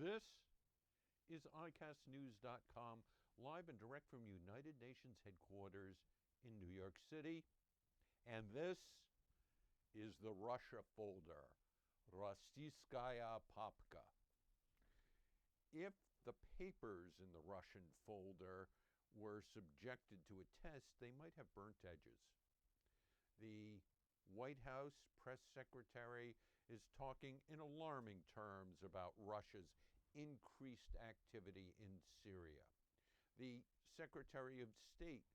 This is ICAStnews.com, live and direct from United Nations headquarters in New York City. And this is the Russia folder, Rossiyskaya Papka. If the papers in the Russian folder were subjected to a test, they might have burnt edges. The White House press secretary is talking in alarming terms about Russia's increased activity in Syria. The Secretary of State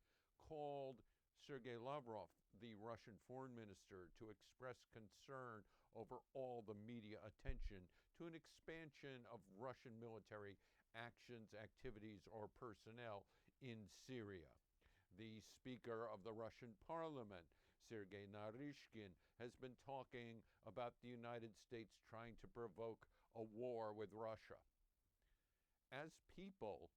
called Sergei Lavrov, the Russian foreign minister, to express concern over all the media attention to an expansion of Russian military actions, activities, or personnel in Syria. The Speaker of the Russian Parliament, Sergei Naryshkin, has been talking about the United States trying to provoke a war with Russia. As people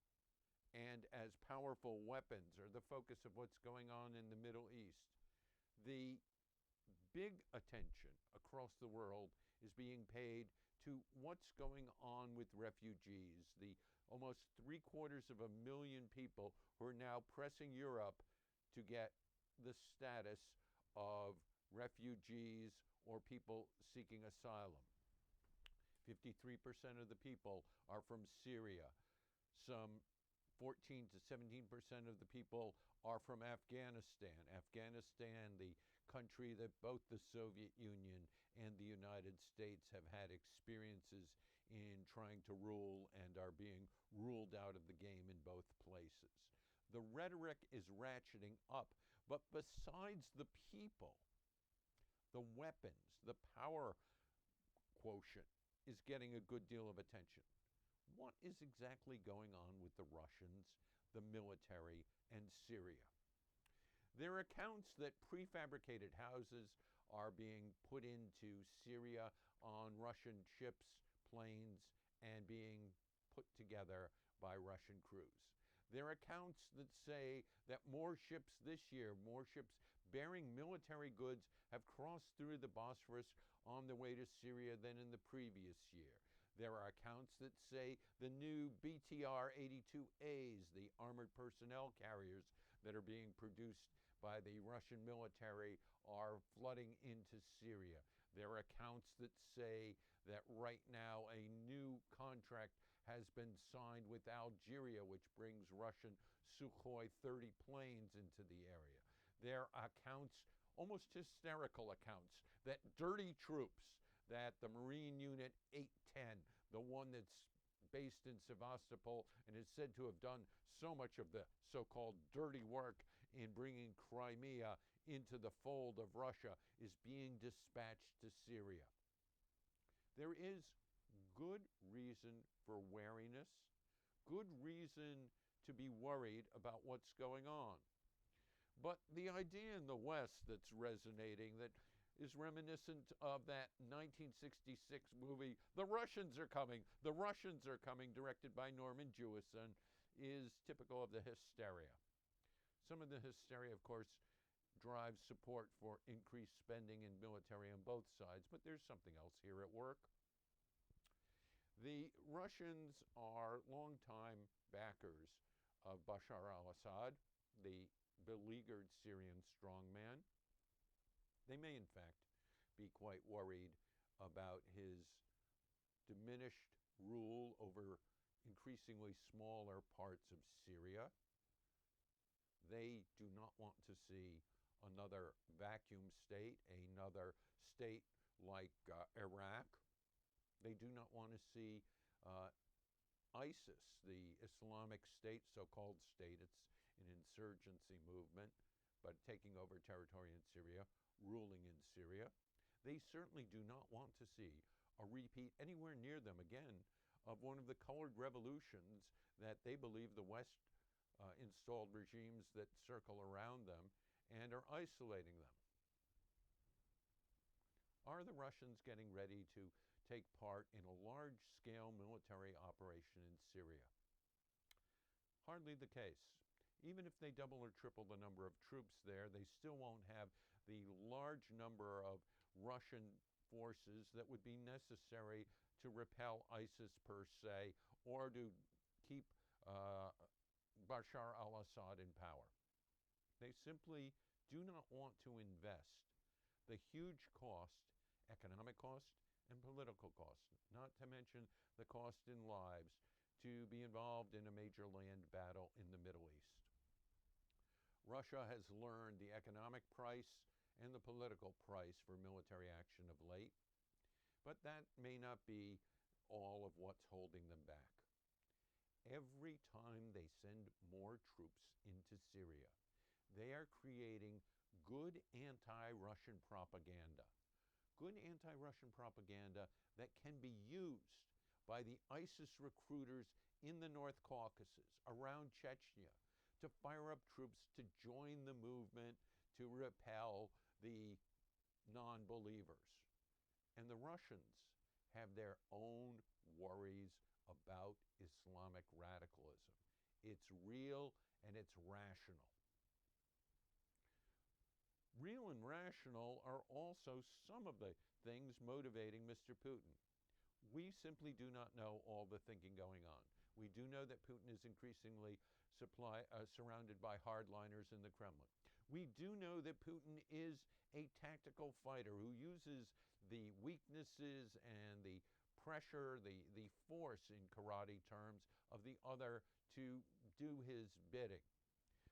and as powerful weapons are the focus of what's going on in the Middle East, the big attention across the world is being paid to what's going on with refugees, the almost 750,000 people who are now pressing Europe to get the status of refugees or people seeking asylum. 53% of the people are from Syria. Some 14 to 17% of the people are from Afghanistan. Afghanistan, the country that both the Soviet Union and the United States have had experiences in trying to rule and are being ruled out of the game in both places. The rhetoric is ratcheting up, but besides the people, the weapons, the power quotient is getting a good deal of attention. What is exactly going on with the Russians, the military, and Syria? There are accounts that prefabricated houses are being put into Syria on Russian ships, planes, and being put together by Russian crews. There are accounts that say that more ships this year, more ships bearing military goods, have crossed through the Bosphorus on the way to Syria than in the previous year. There are accounts that say the new BTR-82As, the armored personnel carriers that are being produced by the Russian military, are flooding into Syria. There are accounts that say that right now a new contract has been signed with Algeria, which brings Russian Sukhoi 30 planes into the area. There are accounts, almost hysterical accounts, that dirty troops, that the Marine Unit 810, the one that's based in Sevastopol and is said to have done so much of the so-called dirty work in bringing Crimea into the fold of Russia, is being dispatched to Syria. There is good reason for wariness, good reason to be worried about what's going on. But the idea in the West that's resonating, that is reminiscent of that 1966 movie, The Russians Are Coming, The Russians Are Coming, directed by Norman Jewison, is typical of the hysteria. Some of the hysteria, of course, drives support for increased spending in military on both sides, but there's something else here at work. The Russians are longtime backers of Bashar al-Assad, the beleaguered Syrian strongman. They may, in fact, be quite worried about his diminished rule over increasingly smaller parts of Syria. They do not want to see another vacuum state, another state like Iraq. They do not want to see ISIS, the Islamic State, so-called state. It's an insurgency movement, but taking over territory in Syria, ruling in Syria. They certainly do not want to see a repeat anywhere near them again of one of the colored revolutions that they believe the West installed regimes that circle around them and are isolating them. Are the Russians getting ready to take part in a large-scale military operation in Syria? Hardly the case. Even if they double or triple the number of troops there, they still won't have the large number of Russian forces that would be necessary to repel ISIS per se, or to keep Bashar al-Assad in power. They simply do not want to invest the huge cost, economic cost and political cost, not to mention the cost in lives, to be involved in a major land battle in the Middle East. Russia has learned the economic price and the political price for military action of late, but that may not be all of what's holding them back. Every time they send more troops into Syria, they are creating good anti-Russian propaganda. Good anti-Russian propaganda that can be used by the ISIS recruiters in the North Caucasus, around Chechnya, to fire up troops to join the movement to repel the non-believers. And the Russians have their own worries about Islamic radicalism. It's real and it's rational. Real and rational are also some of the things motivating Mr. Putin. We simply do not know all the thinking going on. We do know that Putin is increasingly surrounded by hardliners in the Kremlin. We do know that Putin is a tactical fighter who uses the weaknesses and the pressure, the force in karate terms, of the other to do his bidding.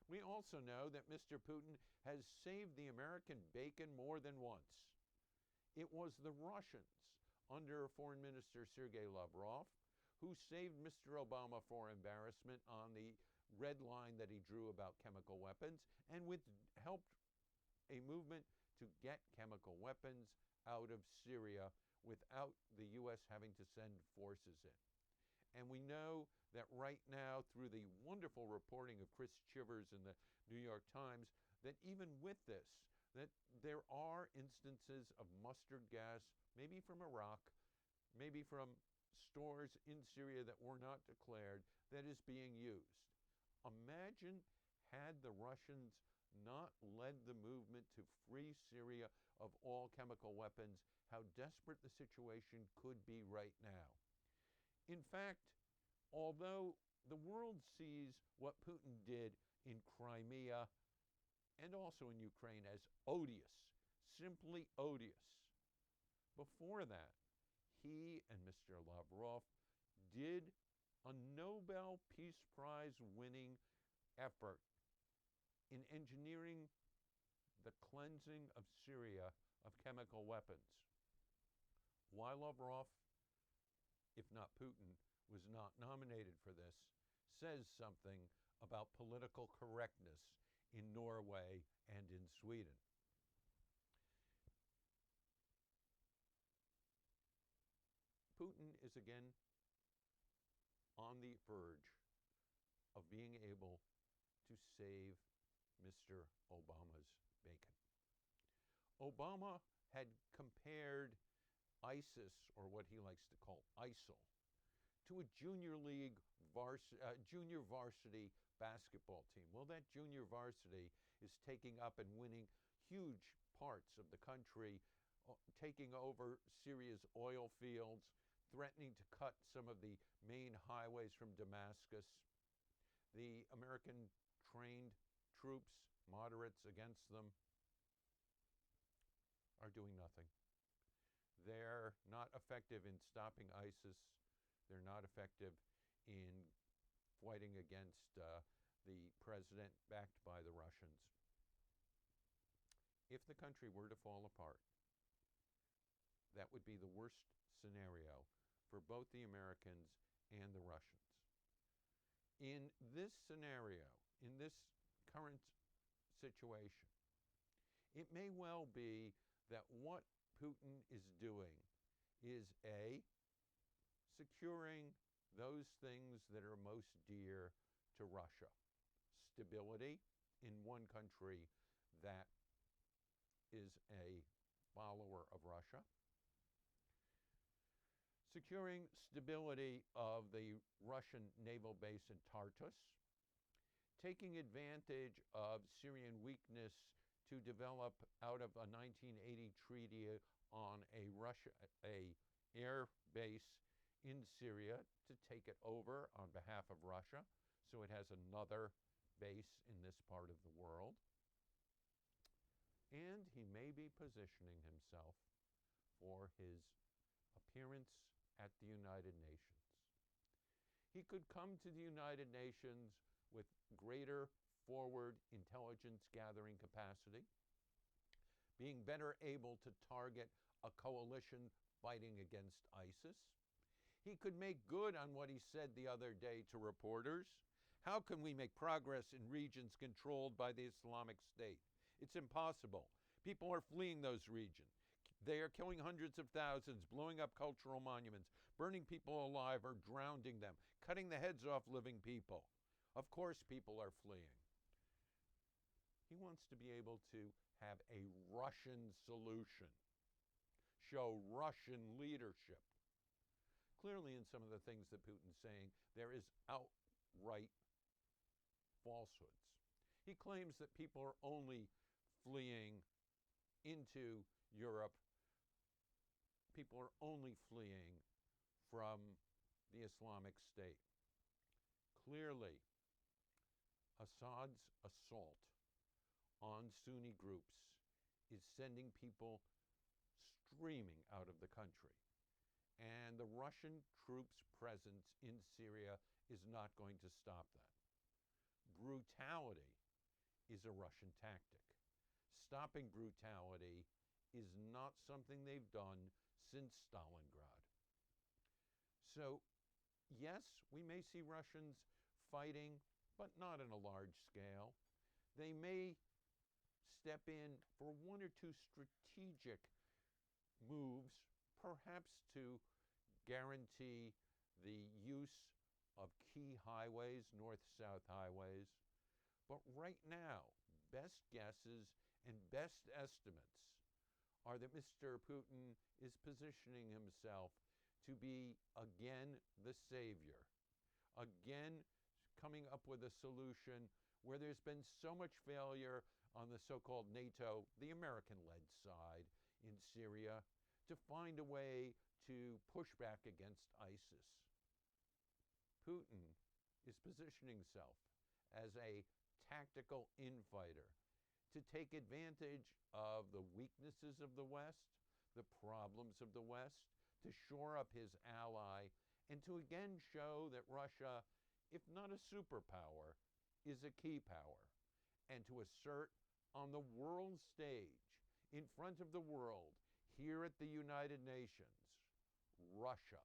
We also know that Mr. Putin has saved the American bacon more than once. It was the Russians, under Foreign Minister Sergei Lavrov, who saved Mr. Obama for embarrassment on the red line that he drew about chemical weapons, and helped a movement to get chemical weapons out of Syria without the U.S. having to send forces in. And we know that right now, through the wonderful reporting of Chris Chivers in the New York Times, that even with this, that there are instances of mustard gas, maybe from Iraq, maybe from stores in Syria that were not declared, that is being used. Imagine had the Russians not led the movement to free Syria of all chemical weapons, how desperate the situation could be right now. In fact, although the world sees what Putin did in Crimea and also in Ukraine as odious, simply odious, before that, he and Mr. Lavrov did a Nobel Peace Prize winning effort in engineering the cleansing of Syria of chemical weapons. Why Lavrov, if not Putin, was not nominated for this, says something about political correctness in Norway and in Sweden. Putin is again on the verge of being able to save Mr. Obama's bacon. Obama had compared ISIS, or what he likes to call ISIL, to a junior varsity basketball team. Well, that junior varsity is taking up and winning huge parts of the country, taking over Syria's oil fields, threatening to cut some of the main highways from Damascus. The American trained troops, moderates against them, are doing nothing. They're not effective in stopping ISIS. They're not effective in fighting against the president backed by the Russians. If the country were to fall apart, that would be the worst scenario for both the Americans and the Russians. In this scenario, in this current situation, it may well be that what Putin is doing is A, securing those things that are most dear to Russia. Stability in one country that is a follower of Russia. Securing stability of the Russian naval base in Tartus. Taking advantage of Syrian weakness to develop out of a 1980 treaty on a air base in Syria to take it over on behalf of Russia, so it has another base in this part of the world. And he may be positioning himself for his appearance at the United Nations. He could come to the United Nations with greater forward intelligence gathering capacity, being better able to target a coalition fighting against ISIS. He could make good on what he said the other day to reporters. How can we make progress in regions controlled by the Islamic State? It's impossible. People are fleeing those regions. They are killing hundreds of thousands, blowing up cultural monuments, burning people alive or drowning them, cutting the heads off living people. Of course, people are fleeing. He wants to be able to have a Russian solution, show Russian leadership. Clearly, in some of the things that Putin's saying, there is outright falsehoods. He claims that people are only fleeing into Europe. People are only fleeing from the Islamic State. Clearly, Assad's assault on Sunni groups is sending people streaming out of the country. And the Russian troops' presence in Syria is not going to stop that. Brutality is a Russian tactic. Stopping brutality is not something they've done since Stalingrad. So, yes, we may see Russians fighting, but not in a large scale. They may step in for one or two strategic moves, perhaps to guarantee the use of key highways, north-south highways. But right now, best guesses and best estimates are that Mr. Putin is positioning himself to be again the savior, again coming up with a solution where there's been so much failure on the so-called NATO, the American-led side in Syria, to find a way to push back against ISIS. Putin is positioning himself as a tactical infighter to take advantage of the weaknesses of the West, the problems of the West, to shore up his ally, and to again show that Russia, if not a superpower, is a key power, and to assert on the world stage, in front of the world, here at the United Nations, Russia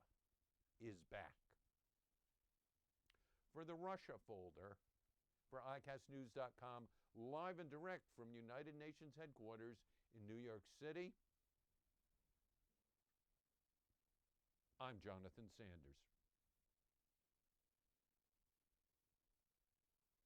is back. For the Russia folder, for ICASTnews.com, live and direct from United Nations headquarters in New York City, I'm Jonathan Sanders.